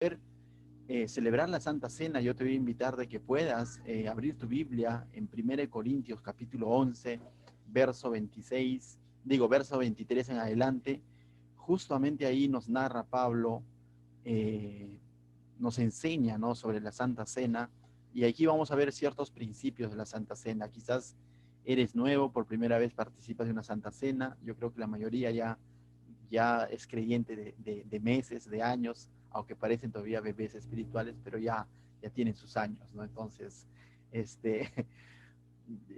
poder celebrar la Santa Cena, yo te voy a invitar de que puedas abrir tu Biblia en 1 Corintios capítulo 11, verso 26, verso 23 en adelante. Justamente ahí nos narra Pablo, nos enseña, ¿no?, sobre la Santa Cena, y aquí vamos a ver ciertos principios de la Santa Cena. Quizás eres nuevo, por primera vez participas de una Santa Cena. Yo creo que la mayoría ya es creyente de meses, de años, aunque parecen todavía bebés espirituales, pero ya tienen sus años, ¿no? Entonces,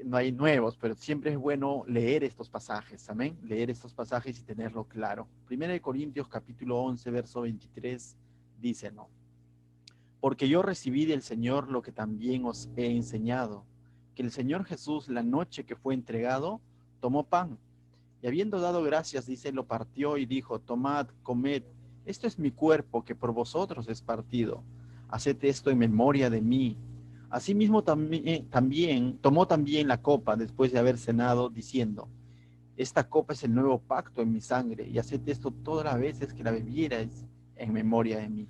no hay nuevos, pero siempre es bueno leer estos pasajes, amén, leer estos pasajes y tenerlo claro. 1 Corintios capítulo 11, verso 23, dice, ¿no? Porque yo recibí del Señor lo que también os he enseñado, que el Señor Jesús, la noche que fue entregado, tomó pan, y habiendo dado gracias, dice, lo partió y dijo, tomad, comed, esto es mi cuerpo que por vosotros es partido. Haced esto en memoria de mí. Asimismo también tomó también la copa después de haber cenado, diciendo, esta copa es el nuevo pacto en mi sangre, y haced esto todas las veces que la bebierais en memoria de mí.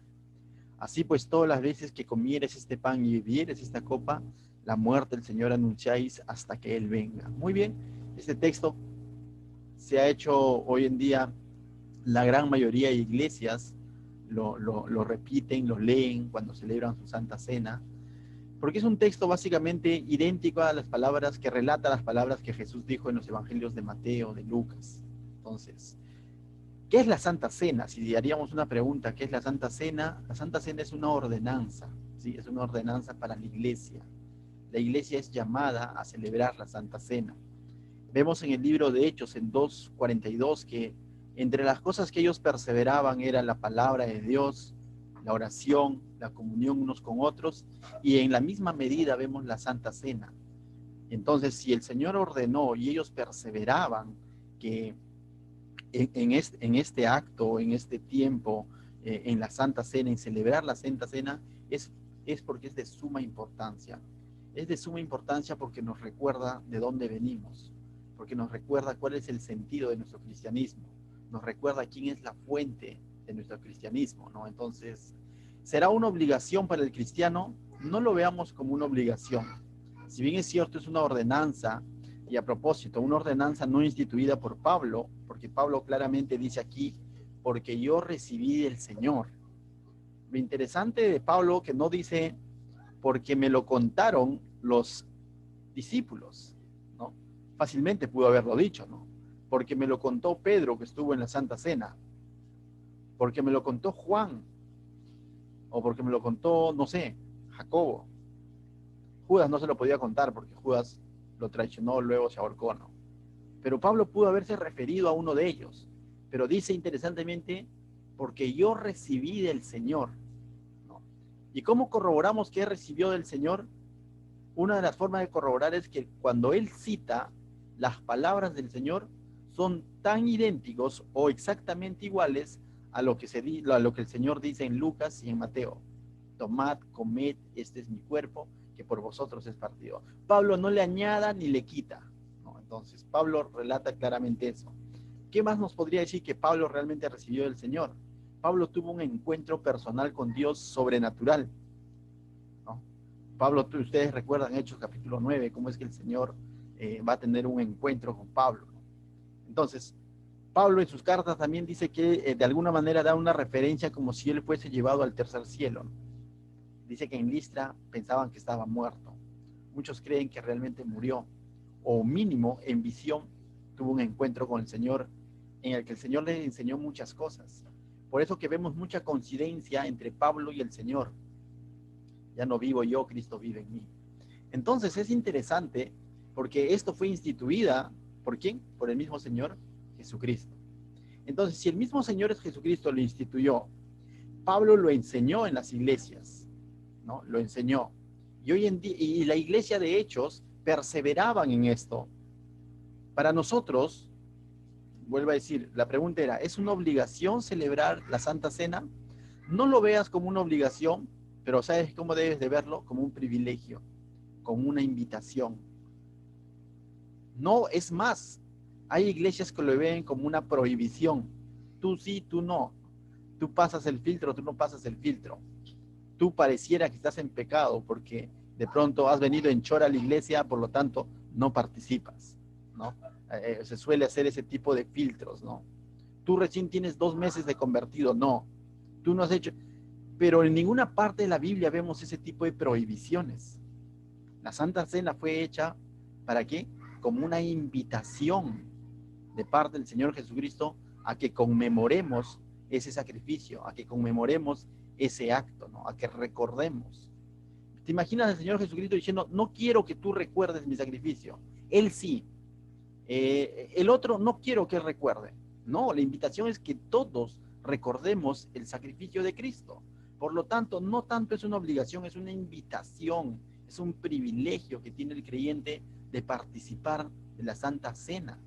Así pues, todas las veces que comieres este pan y bebieres esta copa, la muerte del Señor anunciáis hasta que Él venga. Muy bien, este texto se ha hecho hoy en día, la gran mayoría de iglesias lo repiten, lo leen cuando celebran su Santa Cena, porque es un texto básicamente idéntico a las palabras que relata las palabras que Jesús dijo en los evangelios de Mateo, de Lucas. Entonces, ¿qué es la Santa Cena? Si haríamos una pregunta, ¿qué es la Santa Cena? La Santa Cena es una ordenanza, ¿sí? Es una ordenanza para la iglesia. La iglesia es llamada a celebrar la Santa Cena. Vemos en el libro de Hechos, en 2:42, que entre las cosas que ellos perseveraban era la palabra de Dios, la oración, la comunión unos con otros, y en la misma medida vemos la Santa Cena. Entonces, si el Señor ordenó y ellos perseveraban que en este acto, en este tiempo, en la Santa Cena, en celebrar la Santa Cena, es porque es de suma importancia. Es de suma importancia porque nos recuerda de dónde venimos, porque nos recuerda cuál es el sentido de nuestro cristianismo, nos recuerda quién es la fuente de nuestro cristianismo, ¿no? Entonces, ¿será una obligación para el cristiano? No lo veamos como una obligación. Si bien es cierto, es una ordenanza, y a propósito, una ordenanza no instituida por Pablo, porque Pablo claramente dice aquí, porque yo recibí del Señor. Lo interesante de Pablo que no dice, porque me lo contaron los discípulos, ¿no? Fácilmente pudo haberlo dicho, ¿no? Porque me lo contó Pedro, que estuvo en la Santa Cena, porque me lo contó Juan, o porque me lo contó, no sé, Jacobo. Judas no se lo podía contar porque Judas lo traicionó, luego se ahorcó, ¿no? Pero Pablo pudo haberse referido a uno de ellos, pero dice interesantemente, porque yo recibí del Señor, ¿no? ¿Y cómo corroboramos que recibió del Señor? Una de las formas de corroborar es que cuando él cita las palabras del Señor, son tan idénticos o exactamente iguales a lo que el Señor dice en Lucas y en Mateo. Tomad, comed, este es mi cuerpo, que por vosotros es partido. Pablo no le añada ni le quita, ¿no? Entonces, Pablo relata claramente eso. ¿Qué más nos podría decir que Pablo realmente recibió del Señor? Pablo tuvo un encuentro personal con Dios sobrenatural, ¿no? Pablo, ustedes recuerdan Hechos capítulo 9, cómo es que el Señor va a tener un encuentro con Pablo, ¿no? Entonces, Pablo en sus cartas también dice que de alguna manera da una referencia como si él fuese llevado al tercer cielo, ¿no? Dice que en Listra pensaban que estaba muerto. Muchos creen que realmente murió, o mínimo en visión tuvo un encuentro con el Señor en el que el Señor le enseñó muchas cosas. Por eso que vemos mucha coincidencia entre Pablo y el Señor. Ya no vivo yo, Cristo vive en mí. Entonces es interesante porque esto fue instituida, ¿por quién? Por el mismo Señor Jesucristo. Entonces, si el mismo Señor Jesucristo lo instituyó, Pablo lo enseñó en las iglesias, ¿no? Lo enseñó. Y hoy en día, y la iglesia de Hechos perseveraban en esto. Para nosotros, vuelvo a decir, la pregunta era, ¿es una obligación celebrar la Santa Cena? No lo veas como una obligación, pero ¿sabes cómo debes de verlo? Como un privilegio, como una invitación. No, es más, hay iglesias que lo ven como una prohibición. Tú sí, tú no. Tú pasas el filtro, tú no pasas el filtro. Tú pareciera que estás en pecado porque de pronto has venido en chora a la iglesia, por lo tanto no participas, ¿no? Se suele hacer ese tipo de filtros, ¿no? Tú recién tienes 2 meses de convertido, no. Tú no has hecho, pero en ninguna parte de la Biblia vemos ese tipo de prohibiciones. La Santa Cena fue hecha, ¿para qué? Como una invitación de parte del Señor Jesucristo a que conmemoremos ese sacrificio, a que conmemoremos ese acto, ¿no? A que recordemos. ¿Te imaginas al Señor Jesucristo diciendo, no quiero que tú recuerdes mi sacrificio? Él sí. El otro no quiero que recuerde. No, la invitación es que todos recordemos el sacrificio de Cristo. Por lo tanto, no tanto es una obligación, es una invitación, es un privilegio que tiene el creyente de participar de la Santa Cena,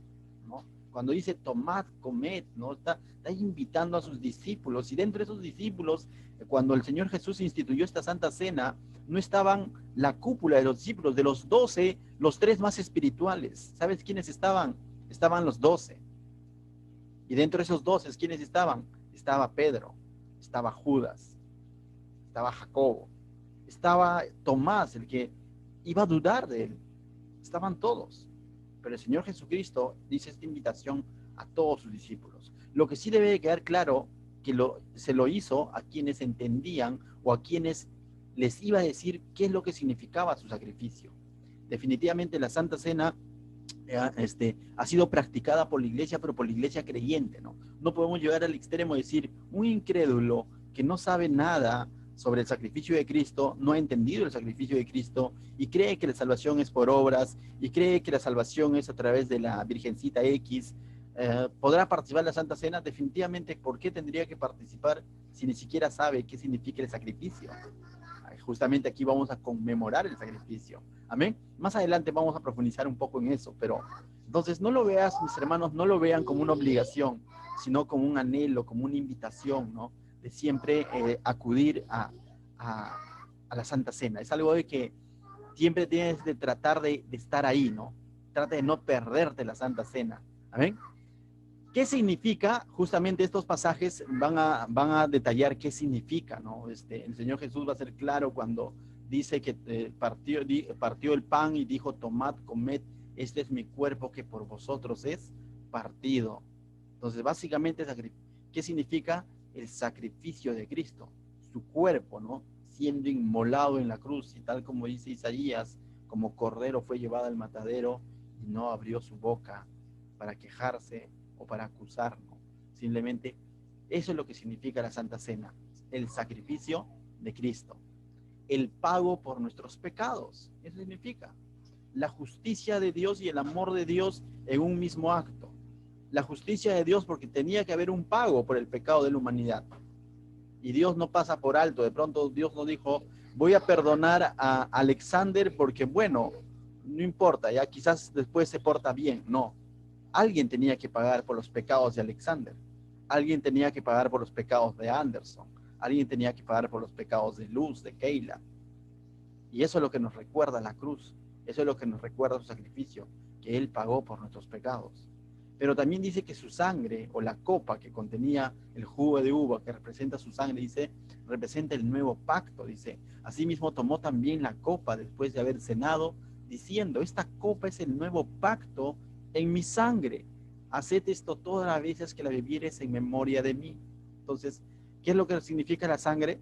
¿no? Cuando dice tomad, comed, ¿no? Está invitando a sus discípulos, y dentro de esos discípulos, cuando el Señor Jesús instituyó esta Santa Cena, no estaban la cúpula de los discípulos, de los 12, los 3 más espirituales. ¿Sabes quiénes estaban? Estaban los 12. Y dentro de esos 12, ¿quiénes estaban? Estaba Pedro, estaba Judas, estaba Jacobo, estaba Tomás, el que iba a dudar de él. Estaban todos. Pero el Señor Jesucristo dice esta invitación a todos sus discípulos. Lo que sí debe quedar claro, que se lo hizo a quienes entendían o a quienes les iba a decir qué es lo que significaba su sacrificio. Definitivamente la Santa Cena ha sido practicada por la iglesia, pero por la iglesia creyente, ¿no? No podemos llegar al extremo de decir, un incrédulo que no sabe nada sobre el sacrificio de Cristo, no ha entendido el sacrificio de Cristo y cree que la salvación es por obras y cree que la salvación es a través de la Virgencita X, ¿podrá participar en la Santa Cena? Definitivamente, ¿por qué tendría que participar si ni siquiera sabe qué significa el sacrificio? Justamente aquí vamos a conmemorar el sacrificio. Amén. Más adelante vamos a profundizar un poco en eso, pero entonces no lo veas, mis hermanos, no lo vean como una obligación, sino como un anhelo, como una invitación, ¿no? De siempre acudir a la Santa Cena. Es algo de que siempre tienes de tratar de estar ahí, ¿no? Trata de no perderte la Santa Cena. Amén. ¿Qué significa? Justamente estos pasajes van a detallar qué significa, ¿no? El Señor Jesús va a ser claro cuando dice que partió el pan y dijo, tomad, comed, este es mi cuerpo que por vosotros es partido. Entonces, básicamente, ¿qué significa? El sacrificio de Cristo, su cuerpo, ¿no? Siendo inmolado en la cruz, y tal como dice Isaías, como cordero fue llevado al matadero y no abrió su boca para quejarse o para acusarnos. Simplemente eso es lo que significa la Santa Cena, el sacrificio de Cristo, el pago por nuestros pecados. Eso significa la justicia de Dios y el amor de Dios en un mismo acto. La justicia de Dios porque tenía que haber un pago por el pecado de la humanidad. Y Dios no pasa por alto. De pronto Dios no dijo, voy a perdonar a Alexander porque, bueno, no importa, ya quizás después se porta bien. No, alguien tenía que pagar por los pecados de Alexander. Alguien tenía que pagar por los pecados de Anderson. Alguien tenía que pagar por los pecados de Luz, de Keila. Y eso es lo que nos recuerda la cruz. Eso es lo que nos recuerda su sacrificio, que Él pagó por nuestros pecados. Pero también dice que su sangre, o la copa que contenía el jugo de uva, que representa su sangre, dice, representa el nuevo pacto, dice. Asimismo tomó también la copa después de haber cenado, diciendo, esta copa es el nuevo pacto en mi sangre. Haced esto todas las veces que la bebieres en memoria de mí. Entonces, ¿qué es lo que significa la sangre?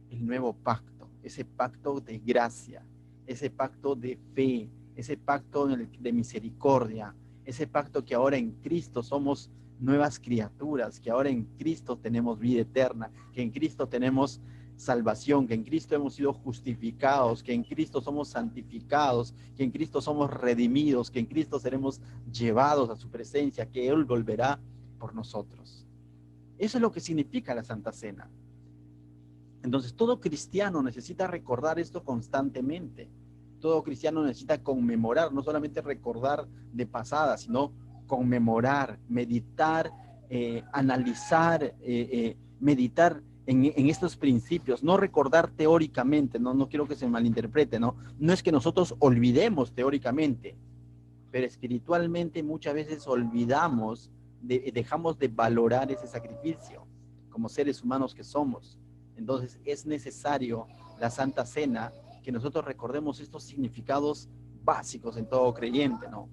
El nuevo pacto, ese pacto de gracia, ese pacto de fe, ese pacto de misericordia, ese pacto que ahora en Cristo somos nuevas criaturas, que ahora en Cristo tenemos vida eterna, que en Cristo tenemos salvación, que en Cristo hemos sido justificados, que en Cristo somos santificados, que en Cristo somos redimidos, que en Cristo seremos llevados a su presencia, que Él volverá por nosotros. Eso es lo que significa la Santa Cena. Entonces, todo cristiano necesita recordar esto constantemente. Todo cristiano necesita conmemorar, no solamente recordar de pasada, sino conmemorar, meditar, analizar, meditar en estos principios, no recordar teóricamente, no quiero que se malinterprete, no es que nosotros olvidemos teóricamente, pero espiritualmente muchas veces olvidamos, dejamos de valorar ese sacrificio. como seres humanos que somos. Entonces es necesario la Santa Cena, que nosotros recordemos estos significados básicos en todo creyente, ¿no?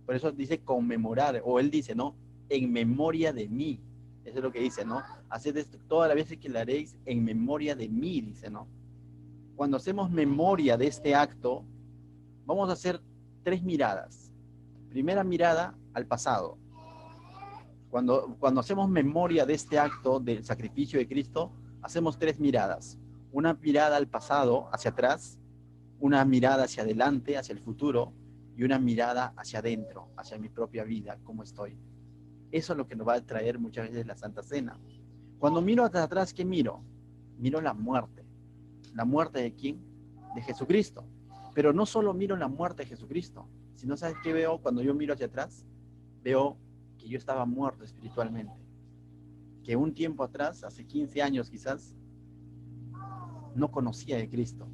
Por eso dice conmemorar, o él dice, ¿no? En memoria de mí. Eso es lo que dice, ¿no? Haced esto todas las veces que lo haréis en memoria de mí, dice, ¿no? Cuando hacemos memoria de este acto, vamos a hacer 3 miradas. Primera mirada al pasado. Cuando hacemos memoria de este acto del sacrificio de Cristo, hacemos 3 miradas. Una mirada al pasado, hacia atrás, una mirada hacia adelante, hacia el futuro, y una mirada hacia adentro, hacia mi propia vida, cómo estoy. Eso es lo que nos va a traer muchas veces la Santa Cena. Cuando miro hacia atrás, ¿qué miro? Miro la muerte. ¿La muerte de quién? De Jesucristo. Pero no solo miro la muerte de Jesucristo, sino ¿sabes qué veo cuando yo miro hacia atrás? Veo que yo estaba muerto espiritualmente. Que un tiempo atrás, hace 15 años quizás, no conocía de Cristo.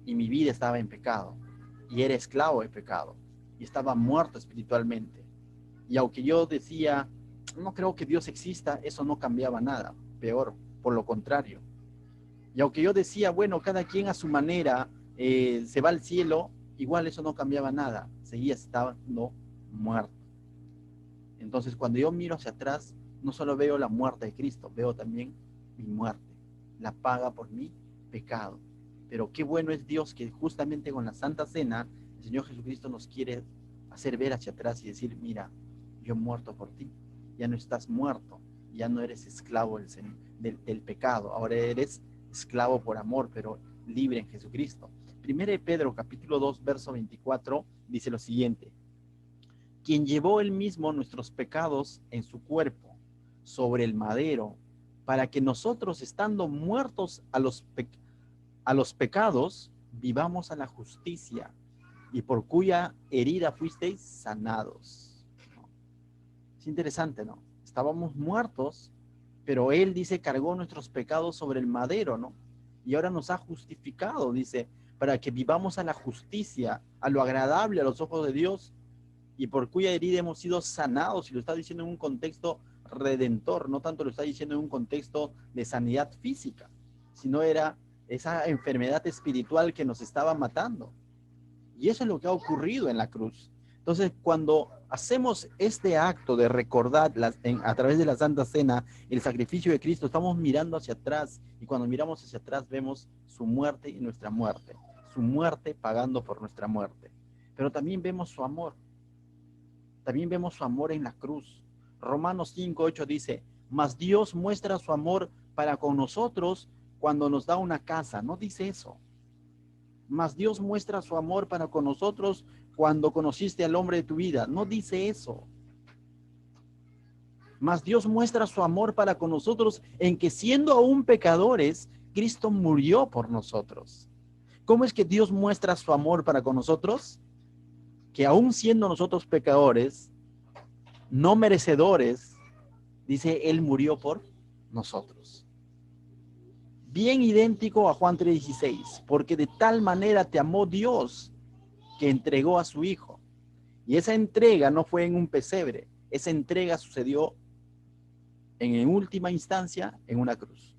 Y mi vida estaba en pecado. Y era esclavo de pecado. Y estaba muerto espiritualmente. Y aunque yo decía, no creo que Dios exista, eso no cambiaba nada. Peor, por lo contrario. Y aunque yo decía, bueno, cada quien a su manera se va al cielo, igual eso no cambiaba nada. Seguía estando muerto. Entonces, cuando yo miro hacia atrás, no solo veo la muerte de Cristo, veo también mi muerte, la paga por mi pecado. Pero qué bueno es Dios que justamente con la Santa Cena, el Señor Jesucristo nos quiere hacer ver hacia atrás y decir, mira, yo he muerto por ti, ya no estás muerto, ya no eres esclavo del pecado, ahora eres esclavo por amor, pero libre en Jesucristo. Primera de Pedro, capítulo 2, verso 24, dice lo siguiente: quien llevó él mismo nuestros pecados en su cuerpo sobre el madero, para que nosotros, estando muertos a los pecados, vivamos a la justicia, y por cuya herida fuisteis sanados. ¿No? Es interesante, ¿no? Estábamos muertos, pero él, dice, cargó nuestros pecados sobre el madero, ¿no? Y ahora nos ha justificado, dice, para que vivamos a la justicia, a lo agradable a los ojos de Dios, y por cuya herida hemos sido sanados. Y lo está diciendo en un contexto redentor, no tanto lo está diciendo en un contexto de sanidad física, sino era esa enfermedad espiritual que nos estaba matando. Y eso es lo que ha ocurrido en la cruz. Entonces, cuando hacemos este acto de recordar a través de la Santa Cena el sacrificio de Cristo, estamos mirando hacia atrás, y cuando miramos hacia atrás vemos su muerte y nuestra muerte, su muerte pagando por nuestra muerte. Pero también vemos su amor. También vemos su amor en la cruz. Romanos 5:8 dice, mas Dios muestra su amor para con nosotros cuando nos da una casa. No dice eso. Mas Dios muestra su amor para con nosotros cuando conociste al hombre de tu vida. No dice eso. Mas Dios muestra su amor para con nosotros en que, siendo aún pecadores, Cristo murió por nosotros. ¿Cómo es que Dios muestra su amor para con nosotros? Que aún siendo nosotros pecadores, no merecedores, dice, Él murió por nosotros. Bien idéntico a Juan 3:16, porque de tal manera te amó Dios que entregó a su Hijo. Y esa entrega no fue en un pesebre, esa entrega sucedió en última instancia en una cruz.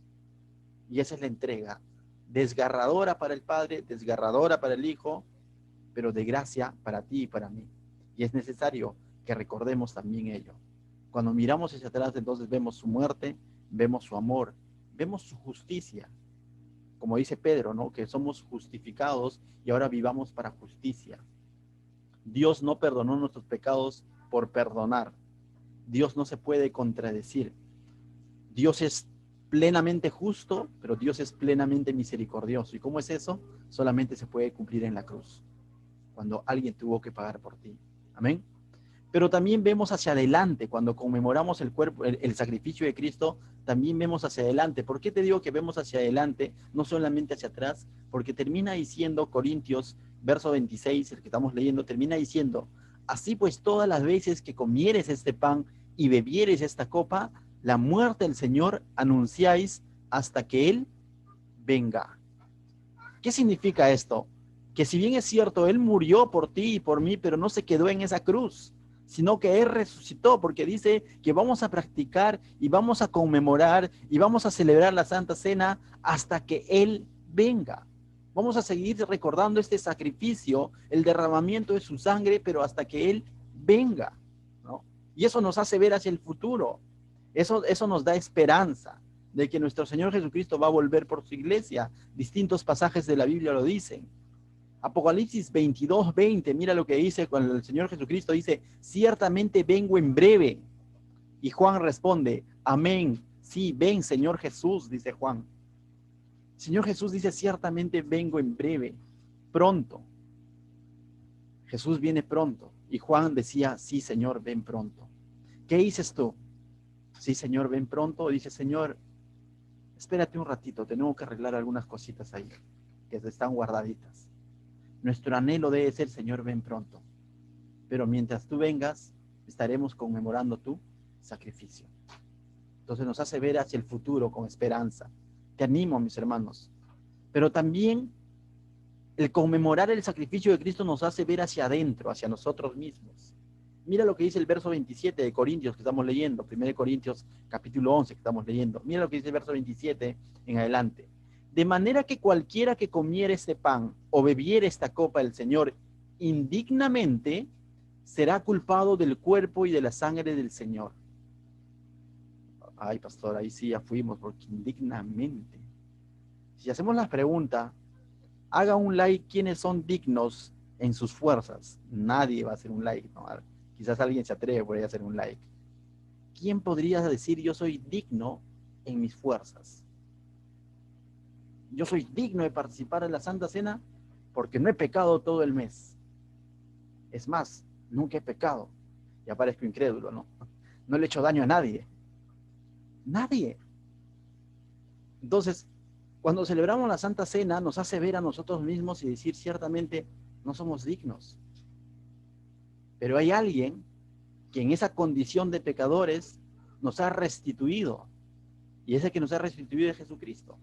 Y esa es la entrega, desgarradora para el Padre, desgarradora para el Hijo, pero de gracia para ti y para mí. Y es necesario que recordemos también ello. Cuando miramos hacia atrás, entonces vemos su muerte, vemos su amor, vemos su justicia. Como dice Pedro, ¿no? Que somos justificados y ahora vivamos para justicia. Dios no perdonó nuestros pecados por perdonar. Dios no se puede contradecir. Dios es plenamente justo, pero Dios es plenamente misericordioso. ¿Y cómo es eso? Solamente se puede cumplir en la cruz, cuando alguien tuvo que pagar por ti. Amén. Pero también vemos hacia adelante, cuando conmemoramos el sacrificio de Cristo, también vemos hacia adelante. ¿Por qué te digo que vemos hacia adelante, no solamente hacia atrás? Porque termina diciendo Corintios, verso 26, el que estamos leyendo, termina diciendo, así pues todas las veces que comieres este pan y bebieres esta copa, la muerte del Señor anunciáis hasta que Él venga. ¿Qué significa esto? Que si bien es cierto, Él murió por ti y por mí, pero no se quedó en esa cruz, sino que Él resucitó, porque dice que vamos a practicar y vamos a conmemorar y vamos a celebrar la Santa Cena hasta que Él venga. Vamos a seguir recordando este sacrificio, el derramamiento de su sangre, pero hasta que Él venga, ¿no? Y eso nos hace ver hacia el futuro. Eso nos da esperanza de que nuestro Señor Jesucristo va a volver por su iglesia. Distintos pasajes de la Biblia lo dicen. Apocalipsis 22:20, mira lo que dice cuando el Señor Jesucristo dice, ciertamente vengo en breve. Y Juan responde, amén, sí, ven Señor Jesús, dice Juan. Señor Jesús dice, ciertamente vengo en breve, pronto. Jesús viene pronto. Y Juan decía, sí Señor, ven pronto. ¿Qué dices tú? Sí Señor, ven pronto. O dice, Señor, espérate un ratito, tenemos que arreglar algunas cositas ahí, que están guardaditas. Nuestro anhelo debe ser, Señor, ven pronto. Pero mientras tú vengas, estaremos conmemorando tu sacrificio. Entonces nos hace ver hacia el futuro con esperanza. Te animo, mis hermanos. Pero también el conmemorar el sacrificio de Cristo nos hace ver hacia adentro, hacia nosotros mismos. Mira lo que dice el verso 27 de Corintios que estamos leyendo, 1 Corintios capítulo 11 que estamos leyendo. Mira lo que dice el verso 27 en adelante. De manera que cualquiera que comiere este pan o bebiere esta copa del Señor indignamente, será culpado del cuerpo y de la sangre del Señor. Ay, pastor, ahí sí ya fuimos, porque indignamente. Si hacemos la pregunta, haga un like, ¿quiénes son dignos en sus fuerzas? Nadie va a hacer un like, ¿no? Quizás alguien se atreve por ahí a hacer un like. ¿Quién podría decir yo soy digno en mis fuerzas? Yo soy digno de participar en la Santa Cena porque no he pecado todo el mes. Es más, nunca he pecado. Ya parezco incrédulo, ¿no? No le he hecho daño a nadie. Nadie. Entonces, cuando celebramos la Santa Cena, nos hace ver a nosotros mismos y decir, ciertamente, no somos dignos. Pero hay alguien que en esa condición de pecadores nos ha restituido. Y ese que nos ha restituido es Jesucristo.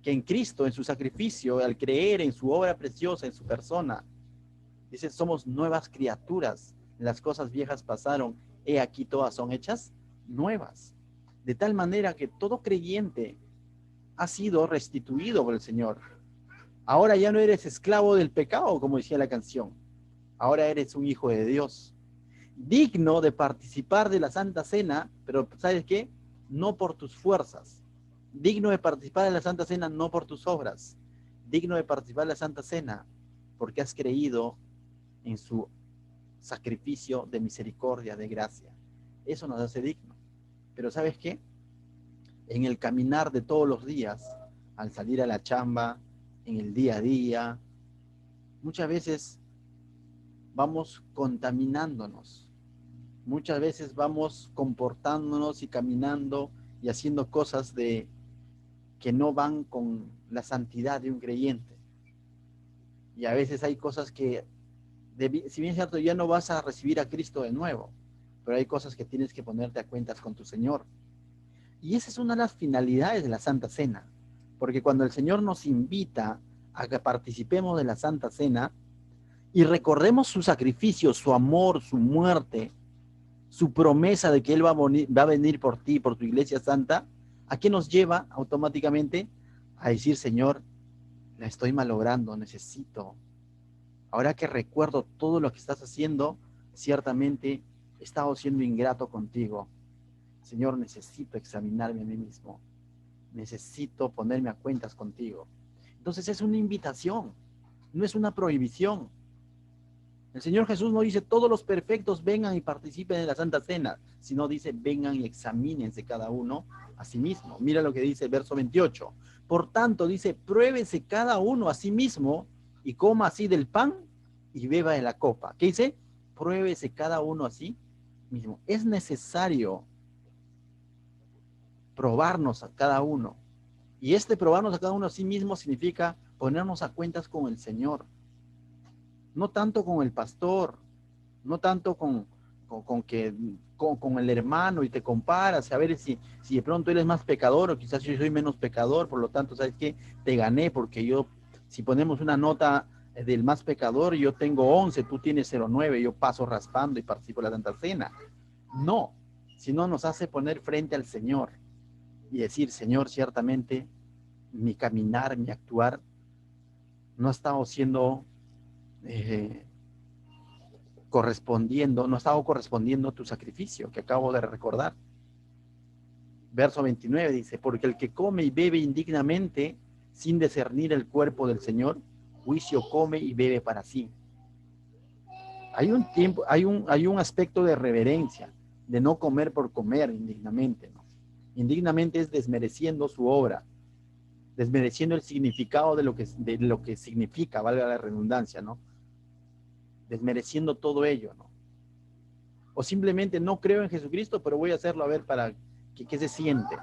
Que en Cristo, en su sacrificio, al creer en su obra preciosa, en su persona, dice, somos nuevas criaturas. Las cosas viejas pasaron, he aquí todas son hechas nuevas. De tal manera que todo creyente ha sido restituido por el Señor. Ahora ya no eres esclavo del pecado, como decía la canción. Ahora eres un hijo de Dios. Digno de participar de la Santa Cena, pero ¿sabes qué? No por tus fuerzas. Digno de participar de la Santa Cena no por tus obras. Digno de participar de la Santa Cena porque has creído en su sacrificio de misericordia, de gracia. Eso nos hace digno. Pero ¿sabes qué? En el caminar de todos los días, al salir a la chamba, en el día a día, muchas veces vamos contaminándonos. Muchas veces vamos comportándonos y caminando y haciendo cosas que no van con la santidad de un creyente. Y a veces hay cosas que, si bien es cierto, ya no vas a recibir a Cristo de nuevo, pero hay cosas que tienes que ponerte a cuentas con tu Señor. Y esa es una de las finalidades de la Santa Cena, porque cuando el Señor nos invita a que participemos de la Santa Cena y recordemos su sacrificio, su amor, su muerte, su promesa de que Él va a venir por ti, por tu iglesia santa, ¿a qué nos lleva automáticamente? A decir, Señor, la estoy malogrando, necesito. Ahora que recuerdo todo lo que estás haciendo, ciertamente he estado siendo ingrato contigo. Señor, necesito examinarme a mí mismo. Necesito ponerme a cuentas contigo. Entonces es una invitación, no es una prohibición. El Señor Jesús no dice, todos los perfectos vengan y participen en la Santa Cena, sino dice, vengan y examínense cada uno a sí mismo. Mira lo que dice el verso 28. Por tanto, dice, pruébese cada uno a sí mismo y coma así del pan y beba de la copa. ¿Qué dice? Pruébese cada uno a sí mismo. Es necesario probarnos a cada uno. Y este probarnos a cada uno a sí mismo significa ponernos a cuentas con el Señor. No tanto con el pastor, no tanto con el hermano y te comparas, a ver si de pronto él es más pecador o quizás yo soy menos pecador, por lo tanto, ¿sabes qué? Te gané porque yo, si ponemos una nota del más pecador, yo tengo 11, tú tienes 0,9, yo paso raspando y participo de la Santa Cena. No, sino nos hace poner frente al Señor y decir, Señor, ciertamente mi caminar, mi actuar no ha estado siendo eh, correspondiendo, no ha estado correspondiendo a tu sacrificio que acabo de recordar. Verso 29 dice, porque el que come y bebe indignamente sin discernir el cuerpo del Señor, juicio come y bebe para sí. Hay un tiempo, hay un aspecto de reverencia, de no comer por comer indignamente, ¿no? Indignamente es desmereciendo su obra, desmereciendo el significado de lo que significa, valga la redundancia, ¿no? Desmereciendo todo ello, ¿no? O simplemente no creo en Jesucristo, pero voy a hacerlo a ver para que se siente.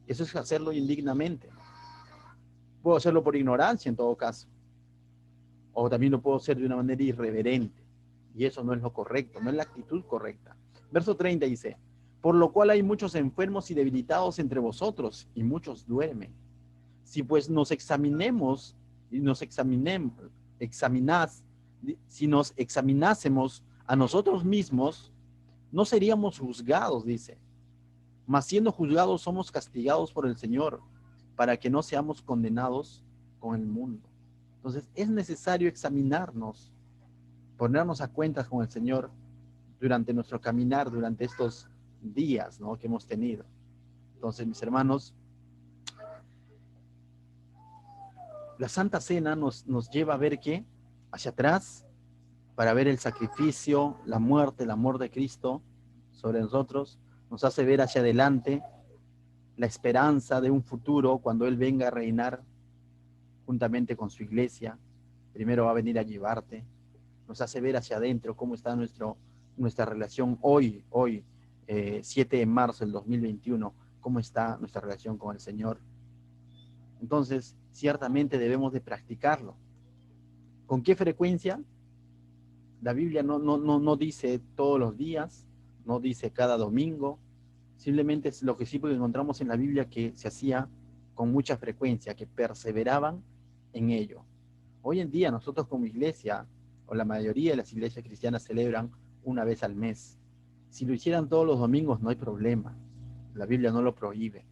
Eso es hacerlo indignamente. Puedo hacerlo por ignorancia en todo caso, o también lo puedo hacer de una manera irreverente, y eso no es lo correcto, no es la actitud correcta. Verso 30 dice, por lo cual hay muchos enfermos y debilitados entre vosotros, y muchos duermen. Si pues nos examinemos y nos si nos examinásemos a nosotros mismos, no seríamos juzgados, dice. Mas siendo juzgados somos castigados por el Señor, para que no seamos condenados con el mundo. Entonces es necesario examinarnos, ponernos a cuentas con el Señor durante nuestro caminar, durante estos días, ¿no?, que hemos tenido. Entonces, mis hermanos, la Santa Cena nos lleva a ver qué, hacia atrás, para ver el sacrificio, la muerte, el amor de Cristo sobre nosotros, nos hace ver hacia adelante la esperanza de un futuro cuando Él venga a reinar juntamente con su iglesia. Primero va a venir a llevarte. Nos hace ver hacia adentro cómo está nuestra relación hoy, 7 de marzo del 2021, cómo está nuestra relación con el Señor. Entonces, ciertamente debemos de practicarlo. ¿Con qué frecuencia? La Biblia no dice todos los días, no dice cada domingo, simplemente es lo que sí encontramos en la Biblia que se hacía con mucha frecuencia, que perseveraban en ello. Hoy en día nosotros como iglesia, o la mayoría de las iglesias cristianas celebran una vez al mes. Si lo hicieran todos los domingos no hay problema, la Biblia no lo prohíbe.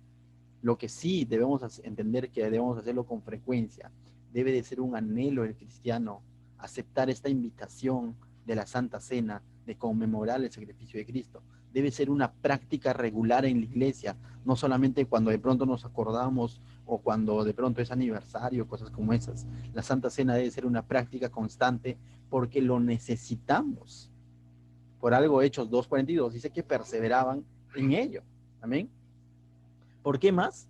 Lo que sí debemos entender que debemos hacerlo con frecuencia. Debe de ser un anhelo del cristiano aceptar esta invitación de la Santa Cena, de conmemorar el sacrificio de Cristo. Debe ser una práctica regular en la iglesia, no solamente cuando de pronto nos acordamos o cuando de pronto es aniversario, cosas como esas. La Santa Cena debe ser una práctica constante porque lo necesitamos. Por algo Hechos 2:42 dice que perseveraban en ello. Amén. ¿Por qué más?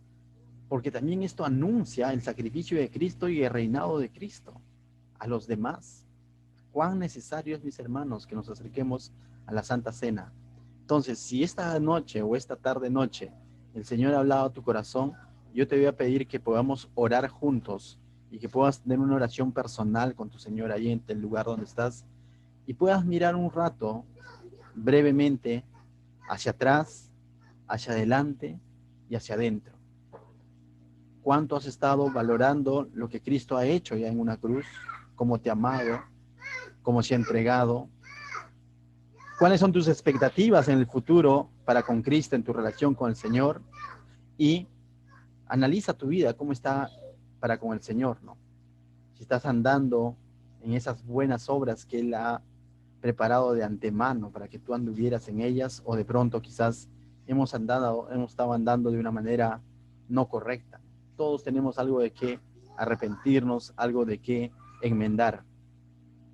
Porque también esto anuncia el sacrificio de Cristo y el reinado de Cristo a los demás. Cuán necesario es, mis hermanos, que nos acerquemos a la Santa Cena. Entonces, si esta noche o esta tarde noche el Señor ha hablado a tu corazón, yo te voy a pedir que podamos orar juntos y que puedas tener una oración personal con tu Señor ahí en el lugar donde estás y puedas mirar un rato brevemente hacia atrás, hacia adelante y hacia adentro. ¿Cuánto has estado valorando lo que Cristo ha hecho ya en una cruz? ¿Cómo te ha amado? ¿Cómo se ha entregado? ¿Cuáles son tus expectativas en el futuro para con Cristo, en tu relación con el Señor? Y analiza tu vida, cómo está para con el Señor, ¿no? Si estás andando en esas buenas obras que Él ha preparado de antemano para que tú anduvieras en ellas, o de pronto quizás hemos estado andando de una manera no correcta. Todos tenemos algo de qué arrepentirnos, algo de qué enmendar.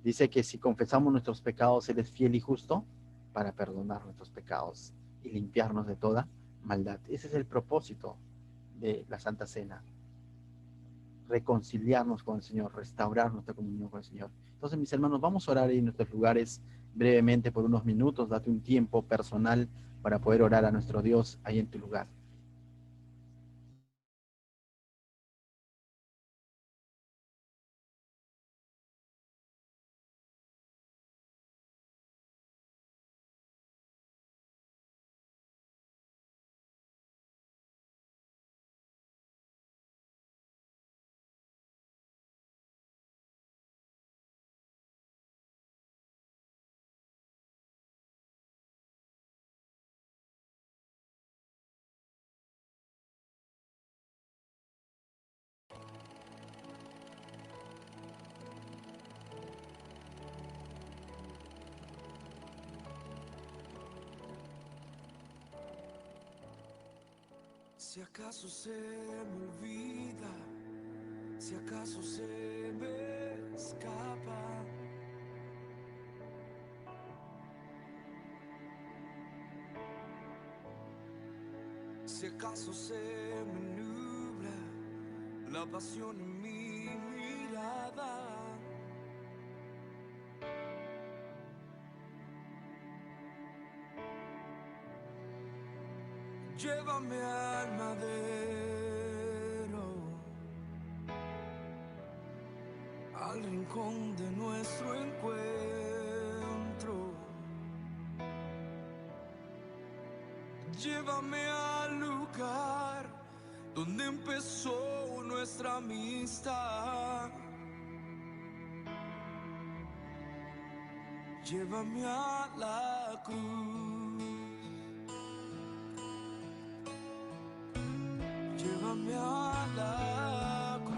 Dice que si confesamos nuestros pecados, Él es fiel y justo para perdonar nuestros pecados y limpiarnos de toda maldad. Ese es el propósito de la Santa Cena. Reconciliarnos con el Señor, restaurar nuestra comunión con el Señor. Entonces, mis hermanos, vamos a orar en nuestros lugares brevemente por unos minutos. Date un tiempo personal para poder orar a nuestro Dios ahí en tu lugar. Si acaso se me olvida, si acaso se me escapa, si acaso se me nubla la pasión en mi mirada, llévame al madero, al rincón de nuestro encuentro. Llévame al lugar donde empezó nuestra amistad. Llévame a la cruz. Llévame a la cruz.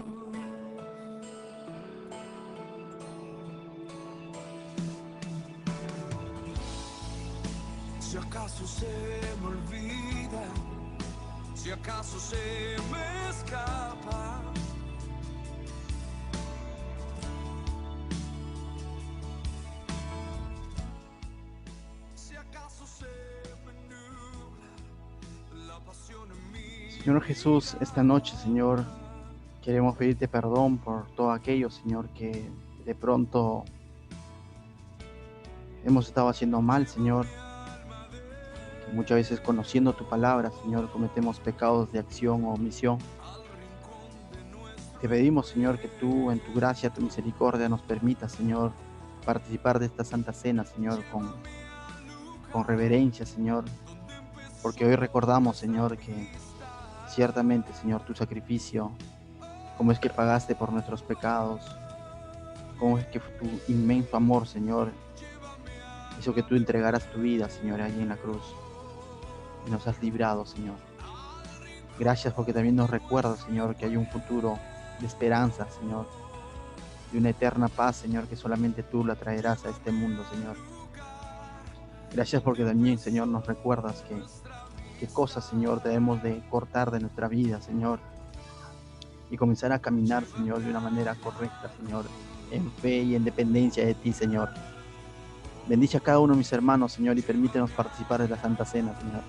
Si acaso se me olvida, si acaso se me escapa, si acaso se me nubla la pasión en mí. Señor Jesús, esta noche, Señor, queremos pedirte perdón por todo aquello, Señor, que de pronto hemos estado haciendo mal, Señor. Que muchas veces conociendo tu palabra, Señor, cometemos pecados de acción o omisión. Te pedimos, Señor, que tú, en tu gracia, tu misericordia, nos permitas, Señor, participar de esta Santa Cena, Señor, con reverencia, Señor. Porque hoy recordamos, Señor, que ciertamente, Señor, tu sacrificio, cómo es que pagaste por nuestros pecados, cómo es que tu inmenso amor, Señor, hizo que tú entregaras tu vida, Señor, allí en la cruz. Y nos has librado, Señor. Gracias porque también nos recuerdas, Señor, que hay un futuro de esperanza, Señor, y una eterna paz, Señor, que solamente tú la traerás a este mundo, Señor. Gracias porque también, Señor, nos recuerdas qué cosas, Señor, debemos de cortar de nuestra vida, Señor, y comenzar a caminar, Señor, de una manera correcta, Señor, en fe y en dependencia de ti, Señor. Bendice a cada uno de mis hermanos, Señor, y permítenos participar de la Santa Cena, Señor.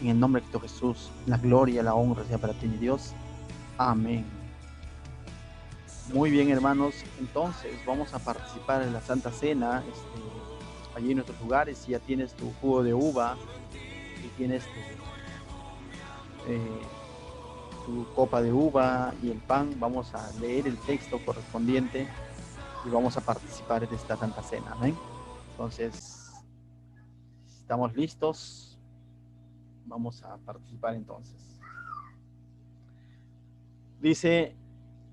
En el nombre de Cristo Jesús, la gloria, la honra sea para ti, mi Dios. Amén. Muy bien, hermanos, entonces vamos a participar en la Santa Cena, allí en nuestros lugares. Si ya tienes tu jugo de uva, si tienes tu copa de uva y el pan, vamos a leer el texto correspondiente y vamos a participar de esta Santa Cena. Amén. Entonces, ¿estamos listos? Vamos a participar entonces. Dice,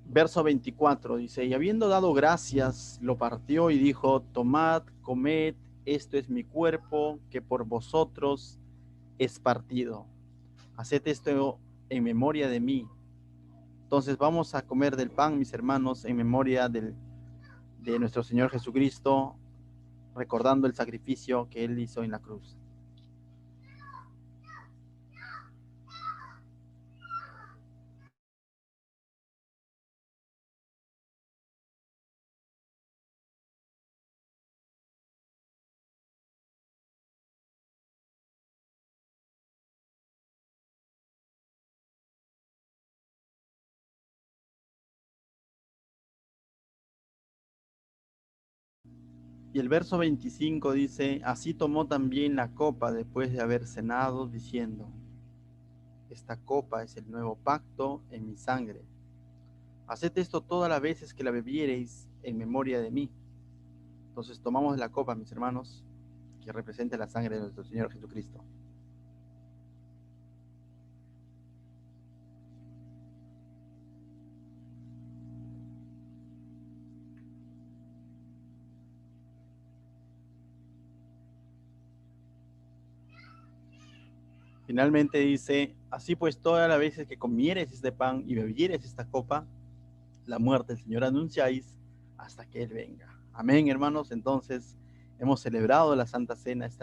verso 24, dice, y habiendo dado gracias, lo partió y dijo, tomad, comed, esto es mi cuerpo, que por vosotros es partido. Haced esto en memoria de mí. Entonces vamos a comer del pan, mis hermanos, en memoria de nuestro Señor Jesucristo, recordando el sacrificio que Él hizo en la cruz. Y el verso 25 dice, así tomó también la copa después de haber cenado, diciendo, esta copa es el nuevo pacto en mi sangre. Haced esto todas las veces que la bebiereis en memoria de mí. Entonces tomamos la copa, mis hermanos, que representa la sangre de nuestro Señor Jesucristo. Finalmente dice, así pues todas las veces que comieres este pan y bebieres esta copa, la muerte del Señor anunciáis hasta que Él venga. Amén, hermanos. Entonces hemos celebrado la Santa Cena esta